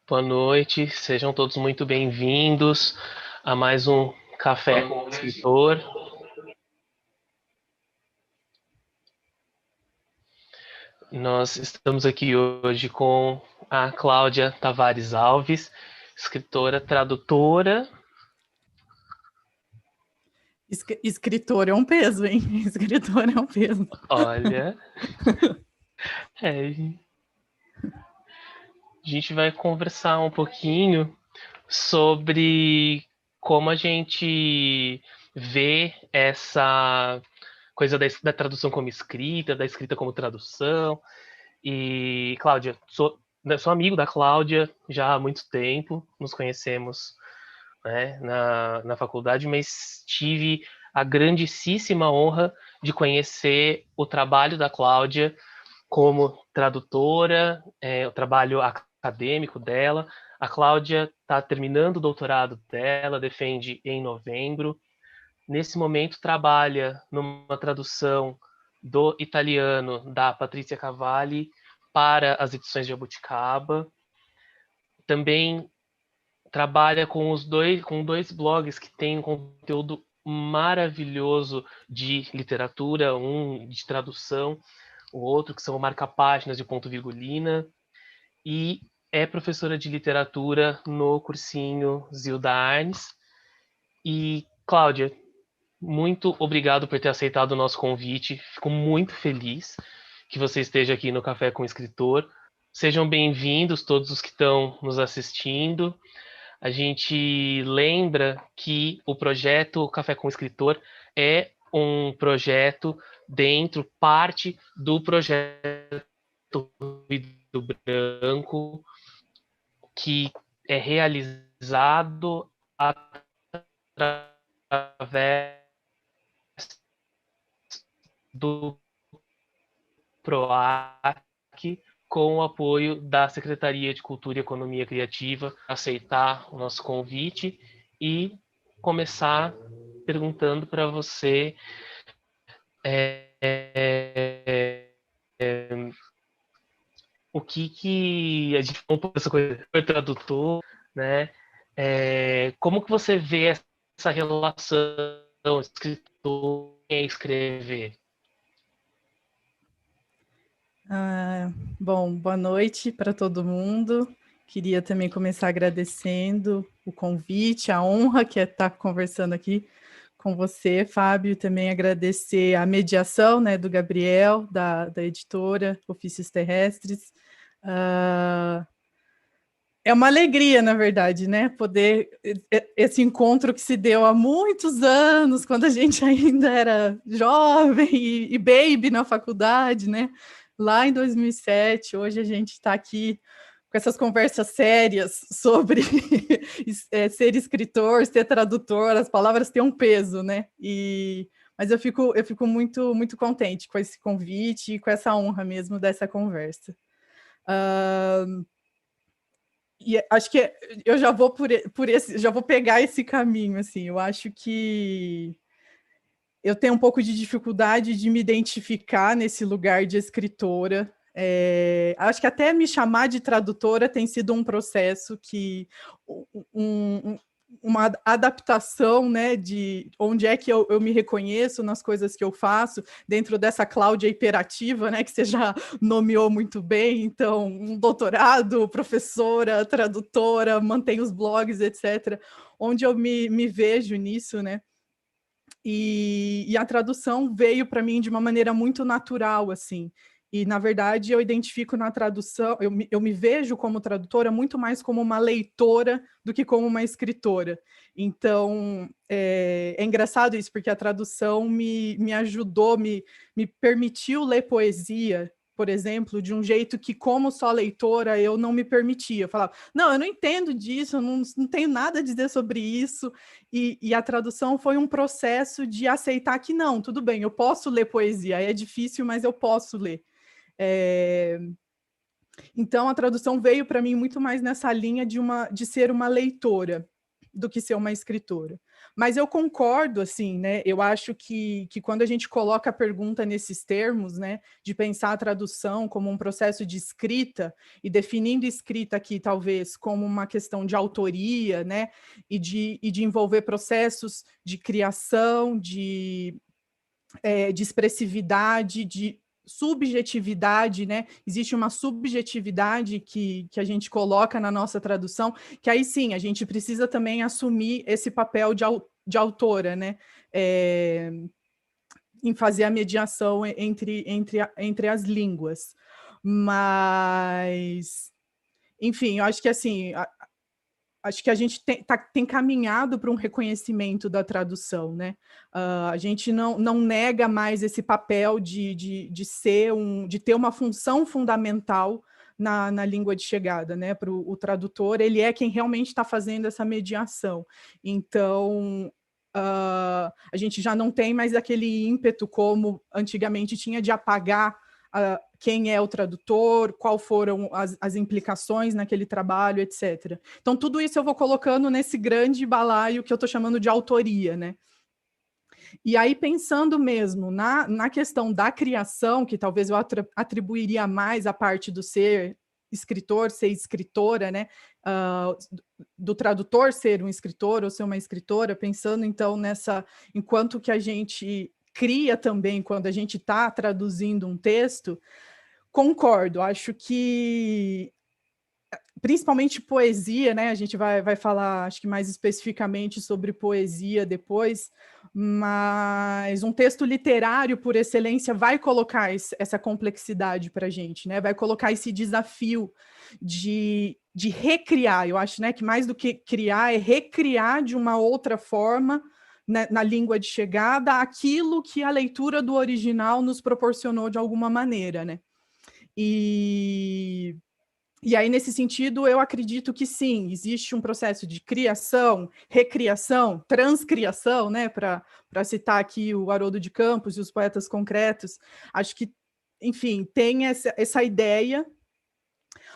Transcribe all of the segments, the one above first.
Boa noite, sejam todos muito bem-vindos a mais um Café com o Escritor. Nós estamos aqui hoje com a Cláudia Tavares Alves, escritora, tradutora. Escritor é um peso, hein? Escritor é um peso. Olha, a gente vai conversar um pouquinho sobre como a gente vê essa coisa da tradução como escrita, da escrita como tradução. E, Cláudia, sou amigo da Cláudia já há muito tempo, nos conhecemos, né, na faculdade, mas tive a grandíssima honra de conhecer o trabalho da Cláudia como tradutora, o trabalho acadêmico dela. A Cláudia está terminando o doutorado dela, defende em novembro. Nesse momento, trabalha numa tradução do italiano da Patrícia Cavalli para as edições de Jabuticaba. Também trabalha com dois blogs que têm um conteúdo maravilhoso de literatura, um de tradução, o outro que são marca-páginas de ponto virgulina, e é professora de literatura no cursinho Zilda Arnes. E, Cláudia, muito obrigado por ter aceitado o nosso convite. Fico muito feliz que você esteja aqui no Café com o Escritor. Sejam bem-vindos todos os que estão nos assistindo. A gente lembra que o projeto Café com o Escritor é um projeto parte do projeto Ruído Branco, que é realizado através do PROAC, com o apoio da Secretaria de Cultura e Economia Criativa, aceitar o nosso convite e começar perguntando para você o que a gente falou um pouco dessa coisa do tradutor, né? Como que você vê essa relação escritor e escrever? Bom, boa noite para todo mundo. Queria também começar agradecendo o convite, a honra que é estar conversando aqui com você, Fábio. Também agradecer a mediação, né, do Gabriel, da editora Ofícios Terrestres. É uma alegria, na verdade, né? Poder esse encontro que se deu há muitos anos, quando a gente ainda era jovem e baby na faculdade, né? Lá em 2007, hoje a gente está aqui com essas conversas sérias sobre ser escritor, ser tradutor, as palavras têm um peso, né? Mas eu fico muito, muito contente com esse convite e com essa honra mesmo dessa conversa. E acho que eu já vou já vou pegar esse caminho, assim. Eu acho que eu tenho um pouco de dificuldade de me identificar nesse lugar de escritora. Acho que até me chamar de tradutora tem sido um processo que uma adaptação, né, de onde é que eu me reconheço nas coisas que eu faço, dentro dessa Cláudia hiperativa, né, que você já nomeou muito bem. Então, um doutorado, professora, tradutora, mantém os blogs, etc., onde eu me vejo nisso, né? E a tradução veio para mim de uma maneira muito natural, assim. E, na verdade, eu identifico na tradução, eu me vejo como tradutora muito mais como uma leitora do que como uma escritora. Então, é engraçado isso, porque a tradução me ajudou, me permitiu ler poesia, por exemplo, de um jeito que, como só leitora, eu não me permitia. Eu falava, não, eu não entendo disso, eu não tenho nada a dizer sobre isso. E a tradução foi um processo de aceitar que não, tudo bem, eu posso ler poesia, é difícil, mas eu posso ler. Então, a tradução veio para mim muito mais nessa linha de ser uma leitora do que ser uma escritora. Mas eu concordo, assim, né? Eu acho que quando a gente coloca a pergunta nesses termos, né, de pensar a tradução como um processo de escrita, e definindo escrita aqui, talvez, como uma questão de autoria, né, e de envolver processos de criação, de expressividade, de subjetividade, né? Existe uma subjetividade que a gente coloca na nossa tradução, que aí sim, a gente precisa também assumir esse papel de autora, né? Em fazer a mediação entre as línguas. Mas, enfim, eu acho que assim, acho que a gente tem caminhado para um reconhecimento da tradução, né? A gente não nega mais esse papel de ter uma função fundamental na língua de chegada, né? Para o tradutor, ele é quem realmente está fazendo essa mediação. Então, a gente já não tem mais aquele ímpeto como antigamente tinha de apagar quem é o tradutor, qual foram as implicações naquele trabalho, etc. Então, tudo isso eu vou colocando nesse grande balaio que eu estou chamando de autoria, né? E aí, pensando mesmo na questão da criação, que talvez eu atribuiria mais a parte do ser escritor, ser escritora, né? Do tradutor ser um escritor ou ser uma escritora, pensando então enquanto que a gente cria também, quando a gente está traduzindo um texto, concordo, acho que principalmente poesia, né? A gente vai falar, acho que mais especificamente sobre poesia depois, mas um texto literário, por excelência, vai colocar essa complexidade para a gente, né? Vai colocar esse desafio de recriar. Eu acho, né, que mais do que criar, é recriar de uma outra forma, né, na língua de chegada, aquilo que a leitura do original nos proporcionou de alguma maneira, né? E aí, nesse sentido, eu acredito que sim, existe um processo de criação, recriação, transcriação, né? Para citar aqui o Haroldo de Campos e os poetas concretos. Acho que, enfim, tem essa ideia.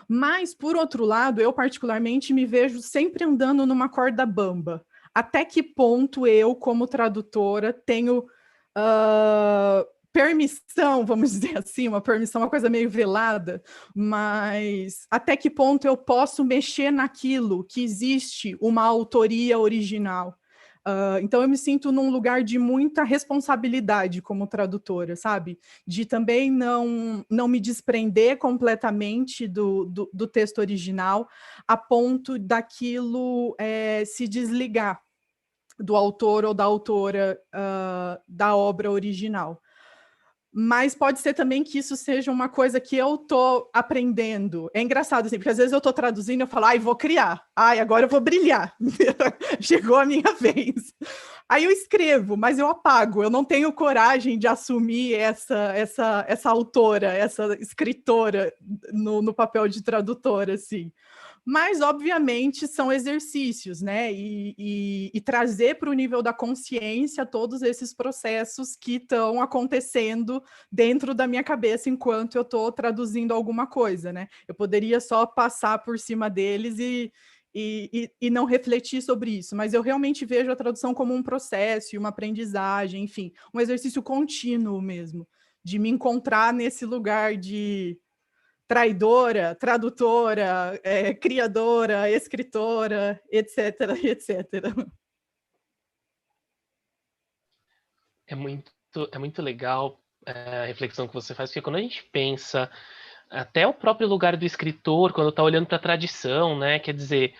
Mas, por outro lado, eu particularmente me vejo sempre andando numa corda bamba. Até que ponto eu, como tradutora, tenho permissão, vamos dizer assim, uma permissão, uma coisa meio velada, mas até que ponto eu posso mexer naquilo que existe uma autoria original? Então eu me sinto num lugar de muita responsabilidade como tradutora, sabe? De também não me desprender completamente do texto original a ponto daquilo se desligar do autor ou da autora da obra original. Mas pode ser também que isso seja uma coisa que eu tô aprendendo. É engraçado, assim, porque às vezes eu tô traduzindo e eu falo, ai, vou criar. Ai, agora eu vou brilhar. Chegou a minha vez. Aí eu escrevo, mas eu apago. Eu não tenho coragem de assumir essa autora, essa escritora no papel de tradutora, assim. Mas, obviamente, são exercícios, né? E trazer para o nível da consciência todos esses processos que estão acontecendo dentro da minha cabeça enquanto eu estou traduzindo alguma coisa, né? Eu poderia só passar por cima deles e não refletir sobre isso, mas eu realmente vejo a tradução como um processo, uma aprendizagem, enfim, um exercício contínuo mesmo, de me encontrar nesse lugar de traidora, tradutora, criadora, escritora, etc, etc. É muito legal a reflexão que você faz, porque quando a gente pensa até o próprio lugar do escritor, quando está olhando para a tradição, né? Quer dizer,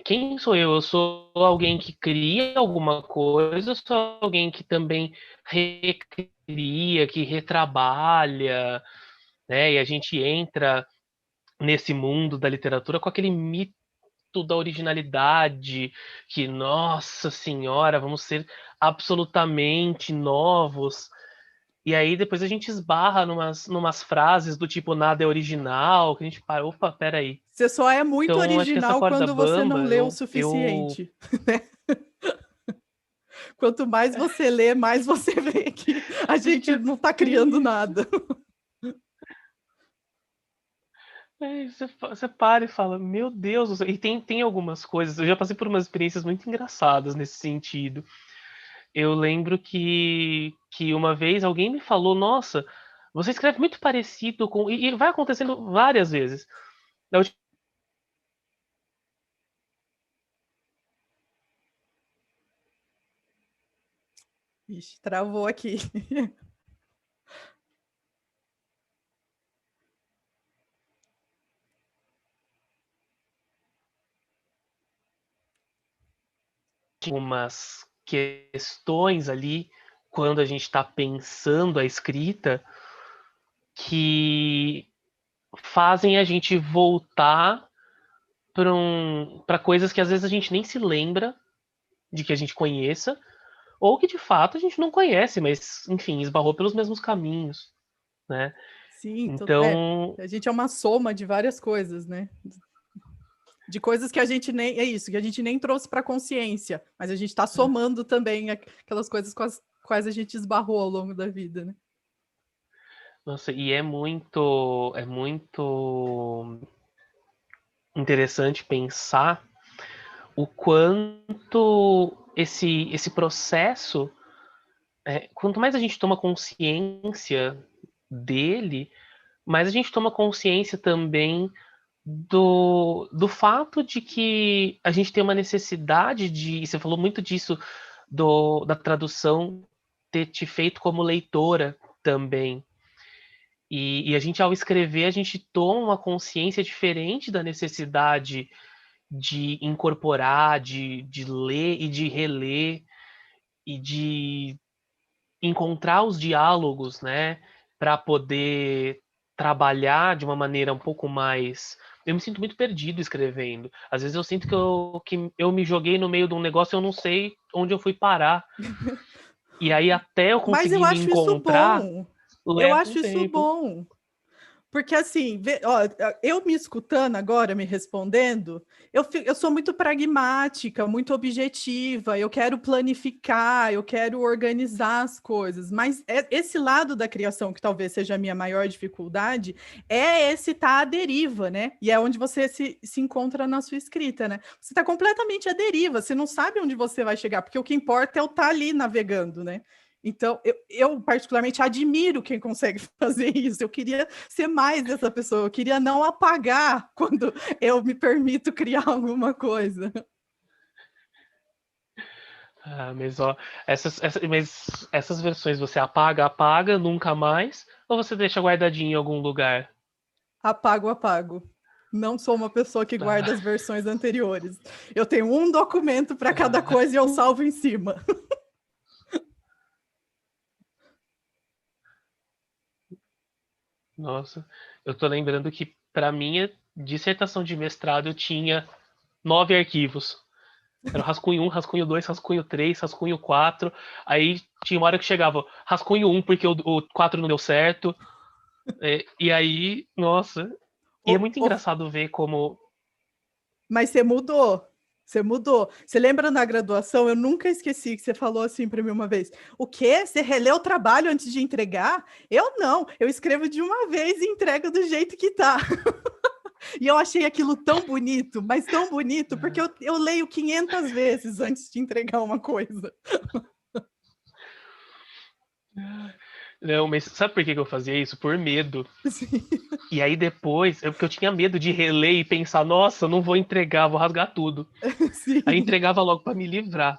quem sou eu? Eu sou alguém que cria alguma coisa, eu sou alguém que também recria, que retrabalha, né? E a gente entra nesse mundo da literatura com aquele mito da originalidade, que, nossa senhora, vamos ser absolutamente novos. E aí depois a gente esbarra numas frases do tipo nada é original, que a gente para, opa, peraí. Você só é muito Então acho que essa original corda quando você não bamba, lê o eu suficiente. Né? Quanto mais você lê, mais você vê que a acho que gente é não está bem criando isso. nada. Você para e fala, meu Deus, e tem algumas coisas, eu já passei por umas experiências muito engraçadas nesse sentido. Eu lembro que uma vez alguém me falou, nossa, você escreve muito parecido com. E vai acontecendo várias vezes. Da última Ixi, travou aqui. umas questões ali, quando a gente está pensando a escrita, que fazem a gente voltar para coisas que às vezes a gente nem se lembra de que a gente conheça, ou que de fato a gente não conhece, mas enfim, esbarrou pelos mesmos caminhos, né? Sim, Então, a gente é uma soma de várias coisas, né? De coisas que a gente nem. É isso, que a gente nem trouxe para a consciência, mas a gente está somando também aquelas coisas com as quais a gente esbarrou ao longo da vida, né? nossa, e é muito interessante pensar o quanto esse processo, quanto mais a gente toma consciência dele, mais a gente toma consciência também do fato de que a gente tem uma necessidade de. E você falou muito disso, da tradução ter te feito como leitora também. E a gente, ao escrever, a gente toma uma consciência diferente da necessidade de incorporar, de ler e de reler, e de encontrar os diálogos, né, para poder trabalhar de uma maneira um pouco mais. Eu me sinto muito perdido escrevendo. Às vezes eu sinto que eu me joguei no meio de um negócio e eu não sei onde eu fui parar. E aí, até eu Mas eu conseguir me acho isso encontrar, bom. Eu leva um acho isso tempo. bom. Porque assim, ó, eu me escutando agora, me respondendo, eu sou muito pragmática, muito objetiva, eu quero planificar, eu quero organizar as coisas, mas esse lado da criação, que talvez seja a minha maior dificuldade, é esse tá à deriva, né? E é onde você se encontra na sua escrita, né? Você está completamente à deriva, você não sabe onde você vai chegar, porque o que importa é eu estar ali navegando, né? Então, eu particularmente admiro quem consegue fazer isso. Eu queria ser mais dessa pessoa, eu queria não apagar quando eu me permito criar alguma coisa. Ah, mas ó, mas essas versões você apaga nunca mais, ou você deixa guardadinho em algum lugar? Apago, apago. Não sou uma pessoa que guarda Ah, as versões anteriores. Eu tenho um documento para cada ah, coisa e eu salvo em cima. nossa, eu tô lembrando que para minha dissertação de mestrado eu tinha 9 arquivos. Era o rascunho 1, rascunho 2, rascunho 3, rascunho 4. Aí tinha uma hora que chegava rascunho 1 porque o 4 não deu certo. E aí, nossa. E é muito engraçado ver como. Mas você mudou. Você mudou. Você lembra na graduação? Eu nunca esqueci que você falou assim para mim uma vez. O quê? Você relê o trabalho antes de entregar? Eu não. Eu escrevo de uma vez e entrego do jeito que tá. E eu achei aquilo tão bonito, mas tão bonito, porque eu leio 500 vezes antes de entregar uma coisa. Não, mas sabe por que eu fazia isso? Por medo. Sim, E aí depois, porque eu tinha medo de reler e pensar, nossa, eu não vou entregar, vou rasgar tudo. Aí sim, entregava logo para me livrar.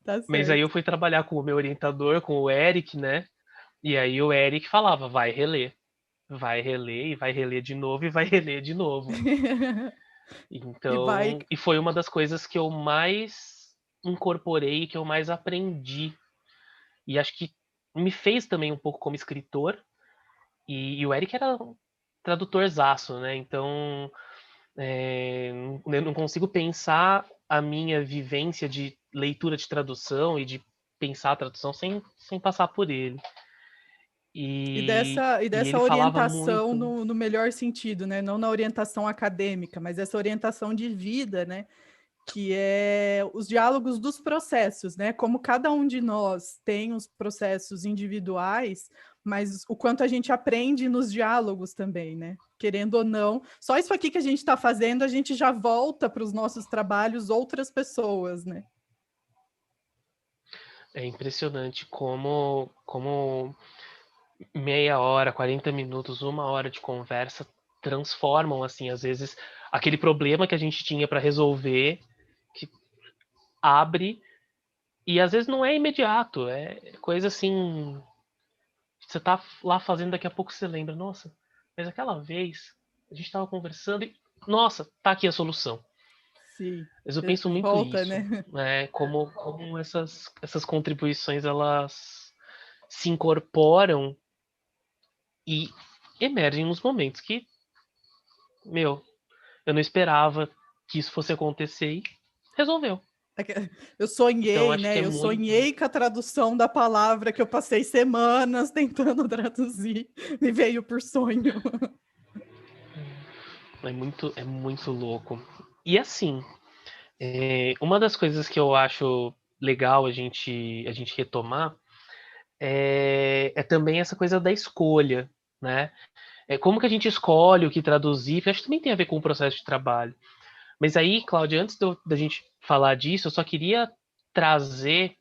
tá Mas aí certo. eu fui trabalhar com o meu orientador, com o Eric, né? E aí o Eric falava, vai reler. Vai reler, e vai reler de novo, e vai reler de novo. E vai. Então, e foi uma das coisas que eu mais incorporei, que eu mais aprendi. E acho que me fez também um pouco como escritor. E o Eric era um tradutorzaço, né? Então, eu não consigo pensar a minha vivência de leitura de tradução e de pensar a tradução sem passar por ele. E E dessa ele falava orientação muito. no melhor sentido, né? Não na orientação acadêmica, mas essa orientação de vida, né? que é os diálogos dos processos, né? Como cada um de nós tem os processos individuais, mas o quanto a gente aprende nos diálogos também, né? Querendo ou não, só isso aqui que a gente está fazendo, a gente já volta para os nossos trabalhos outras pessoas, né? É impressionante como meia hora, 40 minutos, uma hora de conversa transformam, assim, às vezes, aquele problema que a gente tinha para resolver, que abre, e às vezes não é imediato, é coisa assim, você tá lá fazendo, daqui a pouco você lembra, nossa, mas aquela vez a gente tava conversando e, nossa, tá aqui a solução. Sim, Mas eu penso muito volta, isso, né? né? Como essas contribuições elas se incorporam e emergem nos momentos que, meu, eu não esperava que isso fosse acontecer e resolveu. Eu Então sonhei, acho que né? é Eu muito, sonhei com a tradução da palavra que eu passei semanas tentando traduzir, me veio por sonho. é muito louco. E assim, uma das coisas que eu acho legal a gente retomar é também essa coisa da escolha, né? Como que a gente escolhe o que traduzir, que acho que também tem a ver com o processo de trabalho. Mas aí, Cláudia, antes da gente falar disso, eu só queria trazer.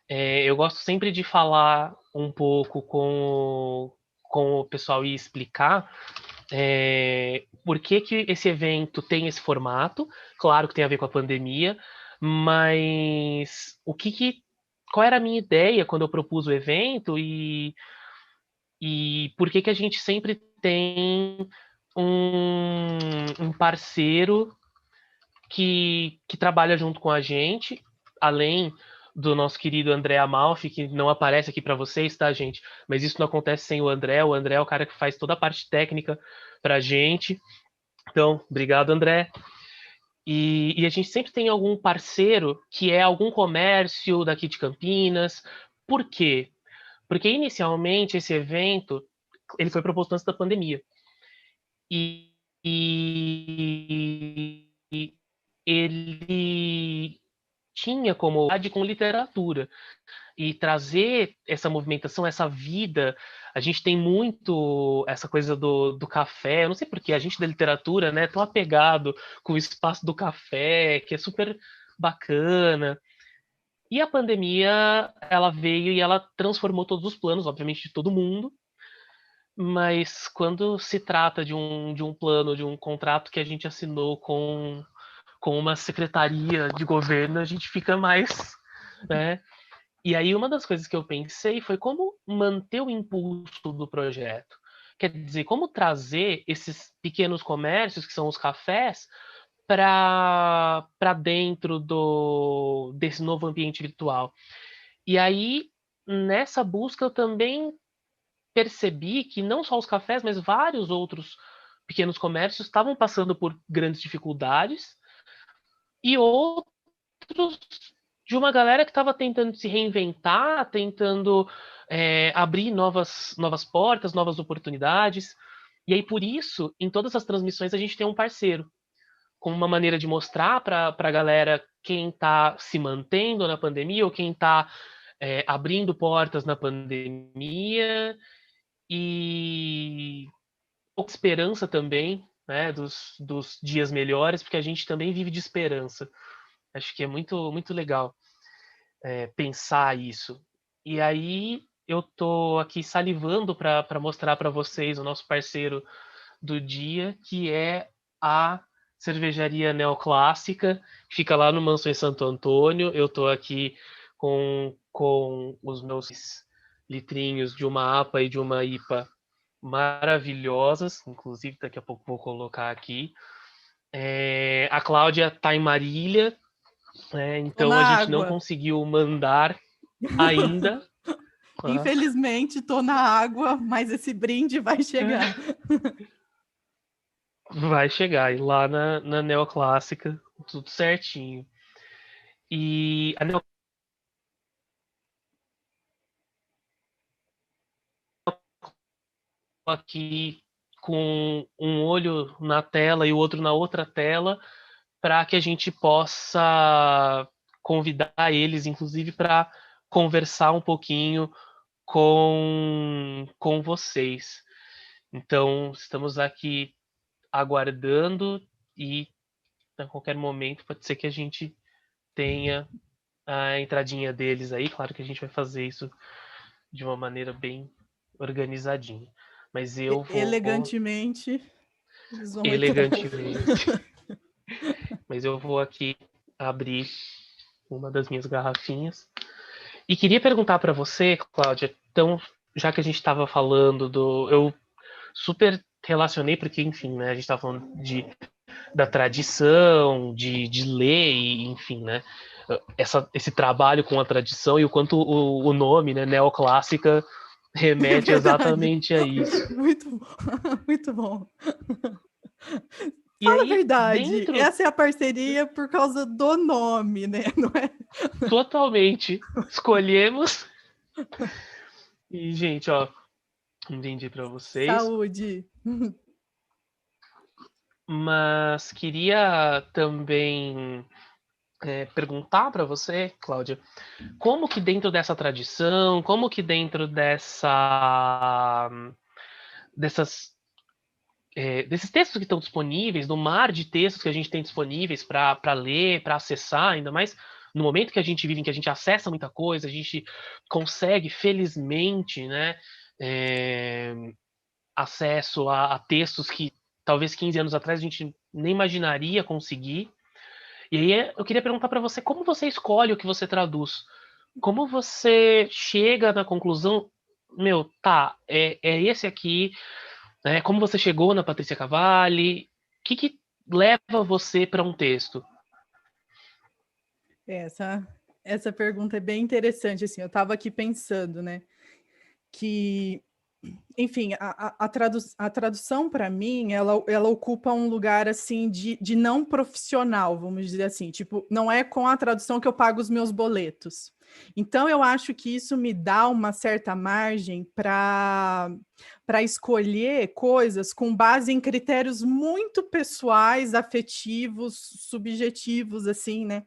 Eu gosto sempre de falar um pouco com o pessoal e explicar por que, que esse evento tem esse formato. Claro que tem a ver com a pandemia, mas qual era a minha ideia quando eu propus o evento e por que, que a gente sempre tem um parceiro que trabalha junto com a gente, além do nosso querido André Amalfi, que não aparece aqui para vocês, tá, gente? Mas isso não acontece sem o André. O André é o cara que faz toda a parte técnica pra gente. Então, obrigado, André. E a gente sempre tem algum parceiro que é algum comércio daqui de Campinas. Por quê? Porque inicialmente esse evento ele foi proposto antes da pandemia. E, e ele tinha como com literatura e trazer essa movimentação, essa vida. A gente tem muito essa coisa do café. Eu não sei porque a gente da literatura, né, é tão apegado com o espaço do café, que é super bacana. E a pandemia, ela veio e ela transformou todos os planos, obviamente, de todo mundo. Mas quando se trata de um plano, de um contrato que a gente assinou com uma secretaria de governo, a gente fica mais, né? E aí uma das coisas que eu pensei foi como manter o impulso do projeto. Quer dizer, como trazer esses pequenos comércios, que são os cafés, para dentro desse novo ambiente virtual. E aí, nessa busca, eu também percebi que não só os cafés, mas vários outros pequenos comércios estavam passando por grandes dificuldades e outros de uma galera que estava tentando se reinventar, tentando abrir novas portas, novas oportunidades. E aí, por isso, em todas as transmissões, a gente tem um parceiro, como uma maneira de mostrar para a galera quem está se mantendo na pandemia ou quem está abrindo portas na pandemia e esperança também, né, dos dias melhores, porque a gente também vive de esperança. Acho que é muito, muito legal pensar isso. E aí eu tô aqui salivando para mostrar para vocês o nosso parceiro do dia, que é a cervejaria neoclássica, que fica lá no Mansão em Santo Antônio. Eu tô aqui com os meus litrinhos de uma APA e de uma IPA maravilhosas, inclusive daqui a pouco vou colocar aqui. A Cláudia está em Marília, Tô então na a gente não água. conseguiu mandar ainda. Tá? Infelizmente, tô na água, mas esse brinde vai chegar. Vai chegar e lá na Neoclássica, tudo certinho. E a aqui com um olho na tela e o outro na outra tela para que a gente possa convidar eles, inclusive, para conversar um pouquinho com vocês. Então, estamos aqui aguardando e a qualquer momento pode ser que a gente tenha a entradinha deles aí. Claro que a gente vai fazer isso de uma maneira bem organizadinha. Mas eu vou Elegantemente, eles vão entrar. elegantemente. Mas eu vou aqui abrir uma das minhas garrafinhas. E queria perguntar para você, Cláudia, então, já que a gente estava falando do. Eu super relacionei, porque, enfim, né, a gente estava falando da tradição, de ler, e, enfim, né, esse trabalho com a tradição e o quanto o nome, né, neoclássica, É remete verdade. exatamente a isso. Muito bom. Muito bom. E Fala a aí, verdade, dentro, essa é a parceria por causa do nome, né? Não é? totalmente, escolhemos. E, gente, ó, um brinde para vocês. Saúde. Mas queria também perguntar para você, Cláudia, como que dentro dessa tradição, como que dentro dessas, desses textos que estão disponíveis, do mar de textos que a gente tem disponíveis para ler, para acessar, ainda mais no momento que a gente vive, em que a gente acessa muita coisa, a gente consegue, felizmente, né, é, acesso a textos que talvez 15 anos atrás a gente nem imaginaria conseguir. E aí eu queria perguntar para você como você escolhe o que você traduz. Como você chega na conclusão, meu, tá, é esse aqui, né? Como você chegou na Patrícia Cavalli? O que leva você para um texto? Essa, essa pergunta é bem interessante. Assim, eu estava aqui pensando, né? Que, enfim, a tradução para mim, ela ocupa um lugar assim de não profissional, vamos dizer assim. Tipo, não é com a tradução que eu pago os meus boletos. Então, eu acho que isso me dá uma certa margem para escolher coisas com base em critérios muito pessoais, afetivos, subjetivos, assim, né?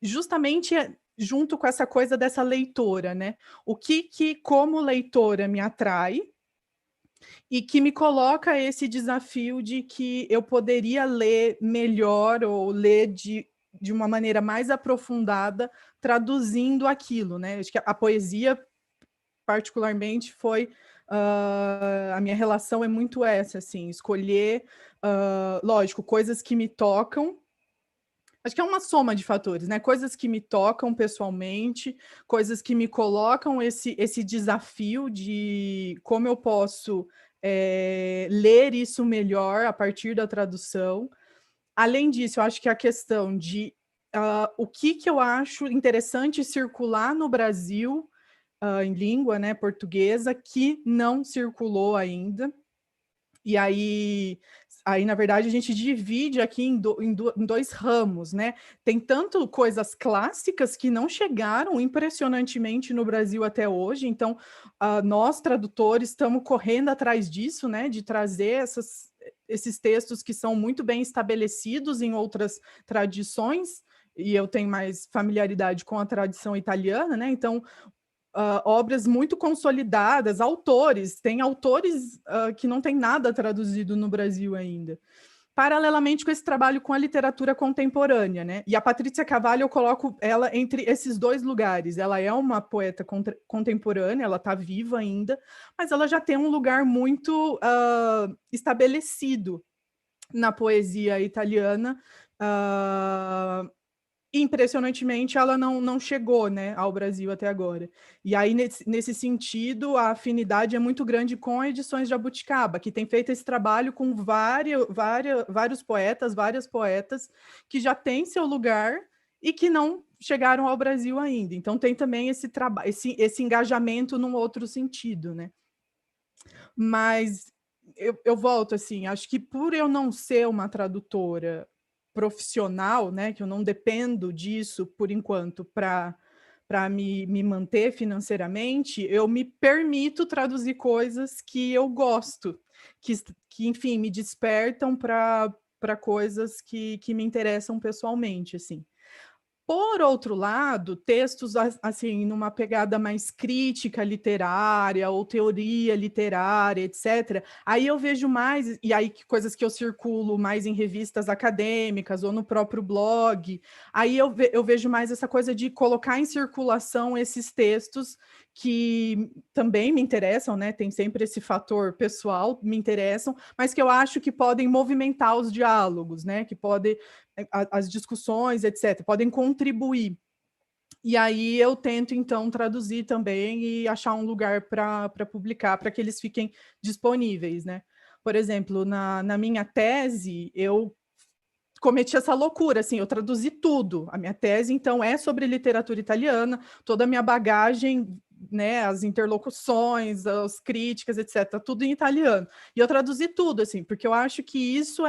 Justamente junto com essa coisa dessa leitora, né? O que como leitora me atrai e que me coloca esse desafio de que eu poderia ler melhor ou ler de uma maneira mais aprofundada, traduzindo aquilo, né? Acho que a poesia, particularmente, foi a minha relação é muito essa, assim, escolher, lógico, coisas que me tocam. Acho que é uma soma de fatores, né? Coisas que me tocam pessoalmente, coisas que me colocam esse desafio de como eu posso ler isso melhor a partir da tradução. Além disso, eu acho que a questão de o que eu acho interessante circular no Brasil em língua, né, portuguesa, que não circulou ainda. E aí, na verdade, a gente divide aqui em dois ramos, né? Tem tanto coisas clássicas que não chegaram impressionantemente no Brasil até hoje, então nós, tradutores, estamos correndo atrás disso, né? De trazer esses textos que são muito bem estabelecidos em outras tradições, e eu tenho mais familiaridade com a tradição italiana, né? Então, obras muito consolidadas, autores, tem autores que não tem nada traduzido no Brasil ainda. Paralelamente com esse trabalho com a literatura contemporânea, né? E a Patrícia Cavalli, eu coloco ela entre esses dois lugares. Ela é uma poeta contemporânea, ela está viva ainda, mas ela já tem um lugar muito estabelecido na poesia italiana. Impressionantemente, ela não chegou, né, ao Brasil até agora. E aí, nesse sentido, a afinidade é muito grande com a Edições Jabuticaba, que tem feito esse trabalho com vários poetas, várias poetas, que já têm seu lugar e que não chegaram ao Brasil ainda. Então, tem também esse trabalho, esse engajamento num outro sentido, né? Mas eu volto assim, acho que por eu não ser uma tradutora profissional, né, que eu não dependo disso por enquanto para me manter financeiramente, eu me permito traduzir coisas que eu gosto, que enfim, me despertam para coisas que me interessam pessoalmente, assim. Por outro lado, textos assim, numa pegada mais crítica literária ou teoria literária, etc. Aí eu vejo mais, e aí coisas que eu circulo mais em revistas acadêmicas ou no próprio blog, aí eu vejo mais essa coisa de colocar em circulação esses textos que também me interessam, né? Tem sempre esse fator pessoal, me interessam, mas que eu acho que podem movimentar os diálogos, né? Que podem as discussões, etc., podem contribuir. E aí eu tento, então, traduzir também e achar um lugar para publicar, para que eles fiquem disponíveis, né? Por exemplo, na minha tese, eu cometi essa loucura, assim, eu traduzi tudo. A minha tese, então, é sobre literatura italiana, toda a minha bagagem, né, as interlocuções, as críticas, etc., tudo em italiano. E eu traduzi tudo, assim, porque eu acho que isso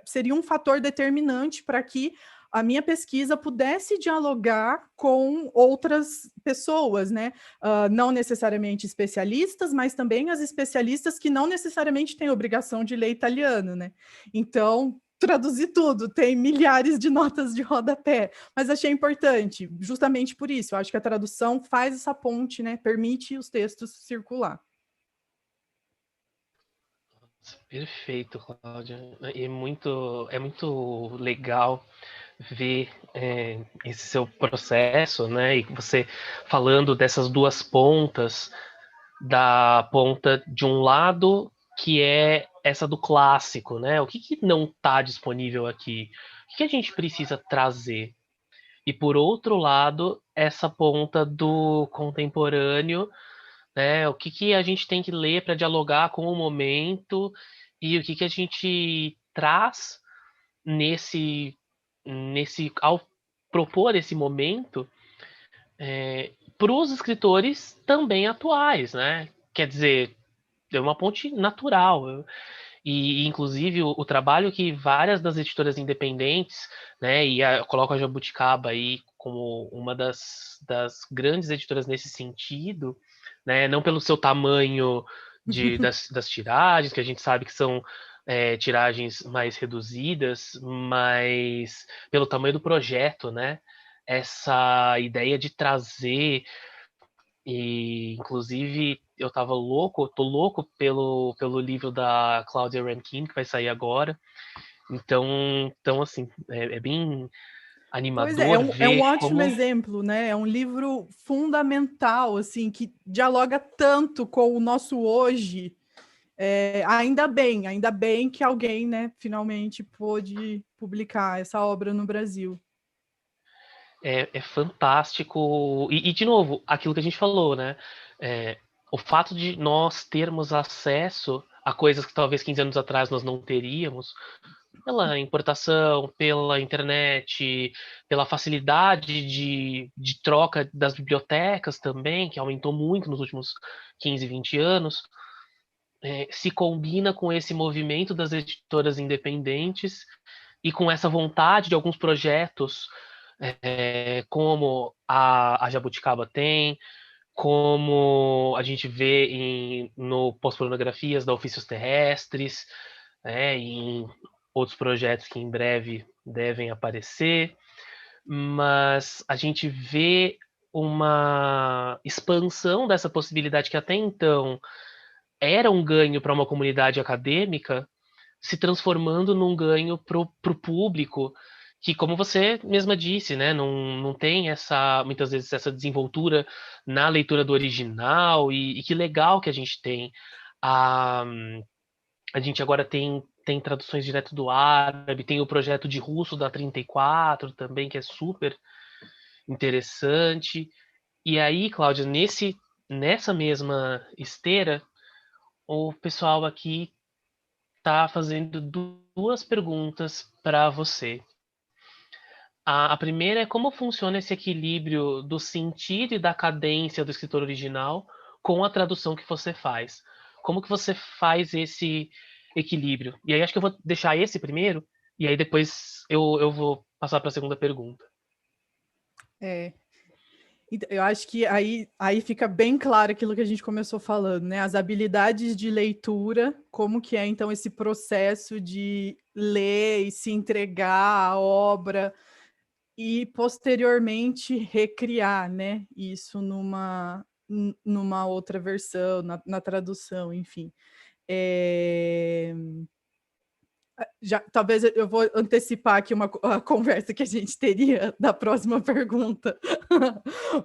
seria um fator determinante para que a minha pesquisa pudesse dialogar com outras pessoas, né? Não necessariamente especialistas, mas também as especialistas que não necessariamente têm obrigação de ler italiano, né? Então, traduzir tudo, tem milhares de notas de rodapé, mas achei importante, justamente por isso. Eu acho que a tradução faz essa ponte, né? Permite os textos circular. Perfeito, Cláudia. É muito legal ver esse seu processo, né? E você falando dessas duas pontas, da ponta de um lado, que é essa do clássico, né? O que não está disponível aqui? O que a gente precisa trazer? E por outro lado, essa ponta do contemporâneo, né? O que a gente tem que ler para dialogar com o momento e o que a gente traz ao propor esse momento para os escritores também atuais, né? Quer dizer, é uma ponte natural. E inclusive, o trabalho que várias das editoras independentes, né, eu coloco a Jabuticaba aí como uma das grandes editoras nesse sentido, né, não pelo seu tamanho das tiragens, que a gente sabe que são tiragens mais reduzidas, mas pelo tamanho do projeto, né? Essa ideia de trazer e, inclusive, tô louco pelo livro da Claudia Rankine, que vai sair agora. Então assim, é bem Pois é, animador é um ver ótimo como. exemplo, né? É um livro fundamental, assim, que dialoga tanto com o nosso hoje. Ainda bem que alguém, né, finalmente pôde publicar essa obra no Brasil. É fantástico. E, de novo, aquilo que a gente falou, né? O fato de nós termos acesso a coisas que talvez 15 anos atrás nós não teríamos, pela importação, pela internet, pela facilidade de troca das bibliotecas também, que aumentou muito nos últimos 15, 20 anos, se combina com esse movimento das editoras independentes e com essa vontade de alguns projetos, como a Jabuticaba tem, como a gente vê no Pós-Pornografias da Ofícios Terrestres, e em outros projetos que em breve devem aparecer, mas a gente vê uma expansão dessa possibilidade que até então era um ganho para uma comunidade acadêmica, se transformando num ganho para o público, que, como você mesma disse, né, não tem muitas vezes essa desenvoltura na leitura do original, e que legal que a gente tem. A, a gente agora tem traduções direto do árabe, tem o projeto de russo da 34 também, que é super interessante. E aí, Cláudia, nessa mesma esteira, o pessoal aqui está fazendo duas perguntas para você. A primeira é como funciona esse equilíbrio do sentido e da cadência do escritor original com a tradução que você faz. Como que você faz esse equilíbrio? E aí acho que eu vou deixar esse primeiro, e aí depois eu vou passar para a segunda pergunta. É, Então, eu acho que aí fica bem claro aquilo que a gente começou falando, né? As habilidades de leitura, como que é então esse processo de ler e se entregar à obra e posteriormente recriar, né? Isso numa outra versão, na tradução, enfim. É... Já, talvez eu vou antecipar aqui a conversa que a gente teria da próxima pergunta,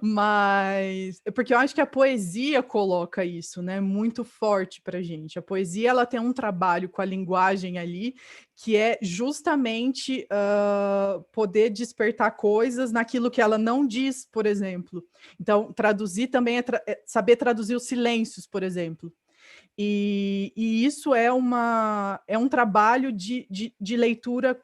mas porque eu acho que a poesia coloca isso, né, muito forte para a gente. A poesia ela tem um trabalho com a linguagem ali que é justamente poder despertar coisas naquilo que ela não diz, por exemplo. Então, traduzir também é saber traduzir os silêncios, por exemplo. E isso é um trabalho de leitura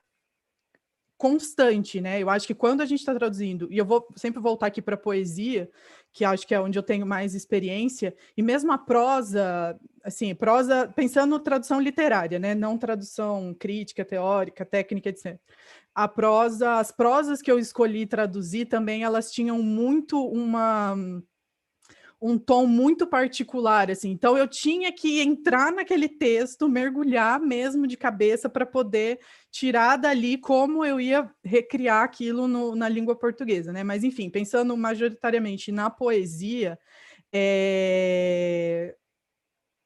constante, né? Eu acho que quando a gente está traduzindo, e eu vou sempre voltar aqui para a poesia, que acho que é onde eu tenho mais experiência, e mesmo a prosa, assim, prosa, pensando em tradução literária, né? Não tradução crítica, teórica, técnica, etc. A prosa, as prosas que eu escolhi traduzir também, elas tinham muito um tom muito particular, assim. Então eu tinha que entrar naquele texto, mergulhar mesmo de cabeça para poder tirar dali como eu ia recriar aquilo na língua portuguesa, né? Mas enfim, pensando majoritariamente na poesia,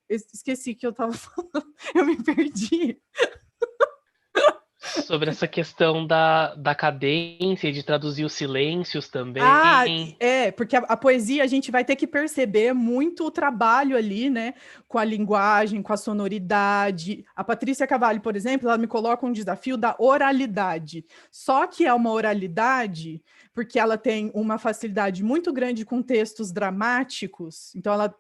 esqueci que eu estava falando, eu me perdi. Sobre essa questão da cadência e de traduzir os silêncios Ah, também. porque a poesia a gente vai ter que perceber muito o trabalho ali, né? Com a linguagem, com a sonoridade. A Patrícia Cavalli, por exemplo, ela me coloca um desafio da oralidade. Só que é uma oralidade porque ela tem uma facilidade muito grande com textos dramáticos. Então, ela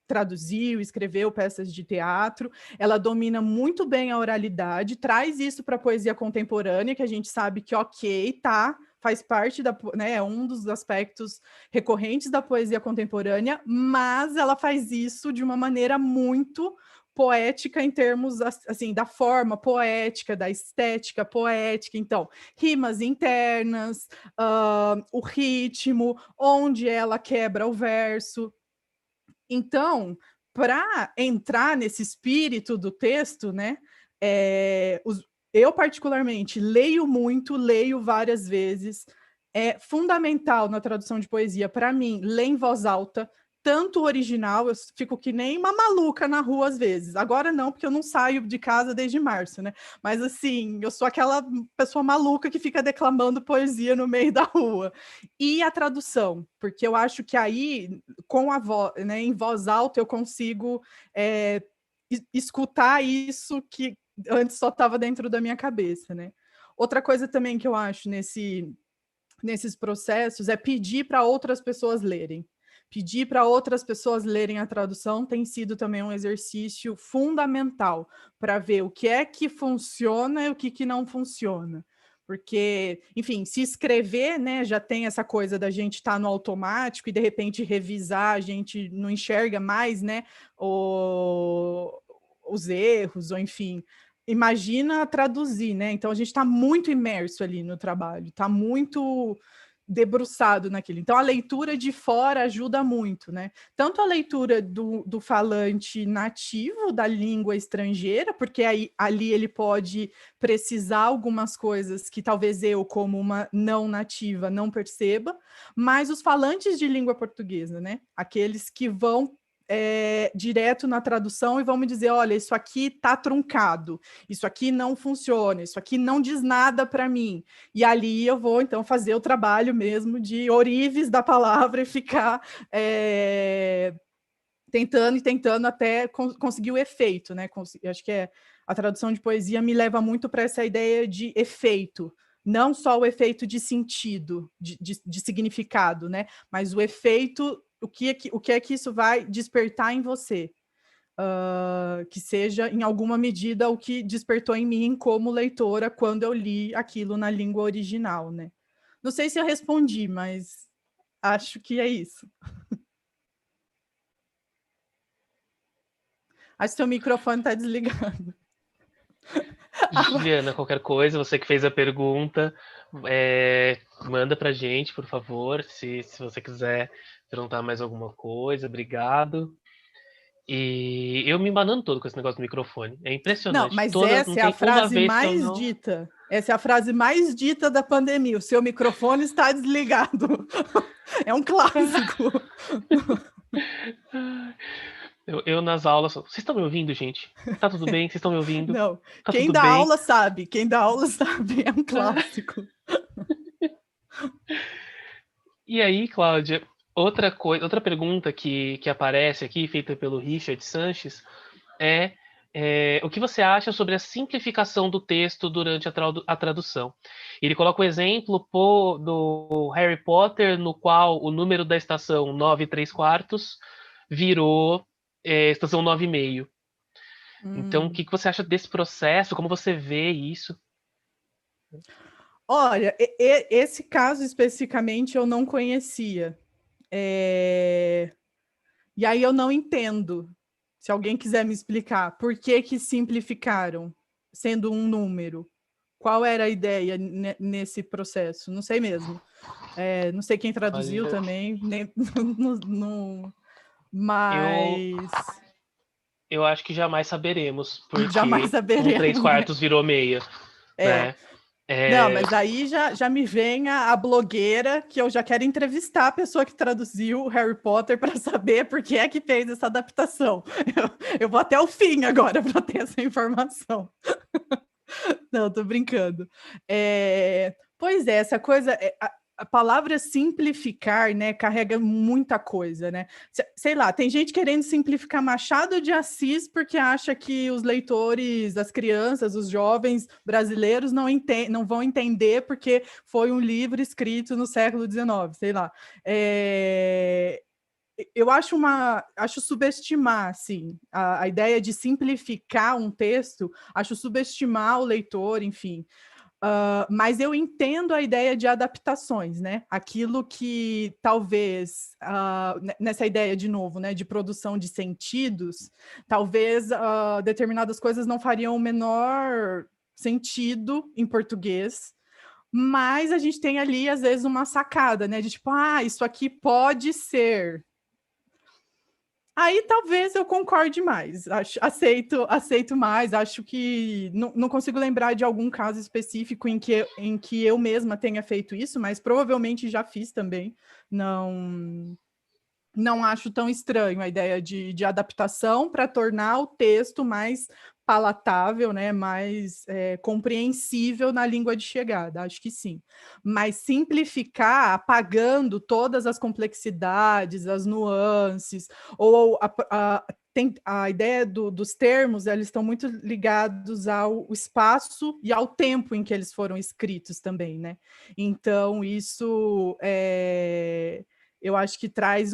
traduziu, escreveu peças de teatro, ela domina muito bem a oralidade, traz isso para a poesia contemporânea, que a gente sabe que, ok, tá, faz parte né, é um dos aspectos recorrentes da poesia contemporânea, mas ela faz isso de uma maneira muito poética em termos assim da forma poética, da estética poética. Então, rimas internas, o ritmo, onde ela quebra o verso. Então, para entrar nesse espírito do texto, né, eu particularmente leio muito, leio várias vezes. É fundamental na tradução de poesia, para mim, ler em voz alta, tanto o original, eu fico que nem uma maluca na rua às vezes. Agora não, porque eu não saio de casa desde março, né? Mas assim, eu sou aquela pessoa maluca que fica declamando poesia no meio da rua. E a tradução, porque eu acho que aí, com a voz, né, em voz alta, eu consigo escutar isso que antes só estava dentro da minha cabeça, né? Outra coisa também que eu acho nesses processos é pedir para outras pessoas lerem. Pedir para outras pessoas lerem a tradução tem sido também um exercício fundamental para ver o que é que funciona e o que não funciona. Porque, enfim, se escrever, né, já tem essa coisa da gente estar no automático e de repente revisar, a gente não enxerga mais, né, os erros, ou enfim. Imagina traduzir, né? Então a gente está muito imerso ali no trabalho, está muito debruçado naquilo. Então a leitura de fora ajuda muito, né? Tanto a leitura do falante nativo da língua estrangeira, porque ali ele pode precisar algumas coisas que talvez eu, como uma não nativa, não perceba, mas os falantes de língua portuguesa, né? Aqueles que vão direto na tradução e vão me dizer, olha, isso aqui tá truncado, isso aqui não funciona, isso aqui não diz nada para mim. E ali eu vou, então, fazer o trabalho mesmo de orives da palavra e ficar tentando até conseguir o efeito, né? Acho que a tradução de poesia me leva muito para essa ideia de efeito, não só o efeito de sentido, de significado, né? Mas o efeito, o que é que isso vai despertar em você? Que seja, em alguma medida, o que despertou em mim como leitora quando eu li aquilo na língua original, né? Não sei se eu respondi, mas acho que é isso. Acho que seu microfone está desligado. Juliana, qualquer coisa, você que fez a pergunta, manda pra gente, por favor, se você quiser perguntar mais alguma coisa, obrigado. E eu me embanando todo com esse negócio do microfone. É Não, impressionante. mas Não essa é a tem uma frase vez que eu mais não. dita. Essa é a frase mais dita da pandemia. O seu microfone está desligado. É um clássico. Eu nas aulas. Vocês estão me ouvindo, gente? Tá tudo bem? Vocês estão me ouvindo? Não, Tá quem tudo dá bem? aula sabe. Quem dá aula sabe. É um clássico. E aí, Cláudia, outra pergunta que aparece aqui, feita pelo Richard Sanches, é, o que você acha sobre a simplificação do texto durante a tradução? Ele coloca o exemplo do Harry Potter, no qual o número da estação 9 e 3 quartos virou estação 9 e meio. Então, o que você acha desse processo? Como você vê isso? Olha, esse caso especificamente eu não conhecia. E aí eu não entendo. Se alguém quiser me explicar por que que simplificaram, sendo um número. Qual era a ideia nesse processo? Não sei mesmo. Não sei quem traduziu Olha, também, nem, eu, mas eu acho que jamais saberemos, jamais porque um 3 saberemos, né? quartos virou meia, É. né? Não, É, mas aí já me vem a blogueira que eu já quero entrevistar a pessoa que traduziu Harry Potter para saber por que é que fez essa adaptação. Eu vou até o fim agora para ter essa informação. Não, tô brincando. Pois é, essa coisa, a palavra simplificar, né, carrega muita coisa, né? Sei lá, tem gente querendo simplificar Machado de Assis porque acha que os leitores, as crianças, os jovens brasileiros não vão entender porque foi um livro escrito no século XIX, sei lá. Eu acho subestimar, assim, a ideia de simplificar um texto, acho subestimar o leitor, enfim. Mas eu entendo a ideia de adaptações, né? Aquilo que talvez, nessa ideia de novo, né, de produção de sentidos, talvez determinadas coisas não fariam o menor sentido em português, mas a gente tem ali, às vezes, uma sacada, né? De tipo, isso aqui pode ser. Aí talvez eu concorde mais, aceito mais, acho que não consigo lembrar de algum caso específico em que eu mesma tenha feito isso, mas provavelmente já fiz também. Não acho tão estranho a ideia de adaptação para tornar o texto mais palatável, né, mais compreensível na língua de chegada, acho que sim. Mas simplificar, apagando todas as complexidades, as nuances, ou a ideia dos termos, eles estão muito ligados ao espaço e ao tempo em que eles foram escritos também, né? Então, isso eu acho que traz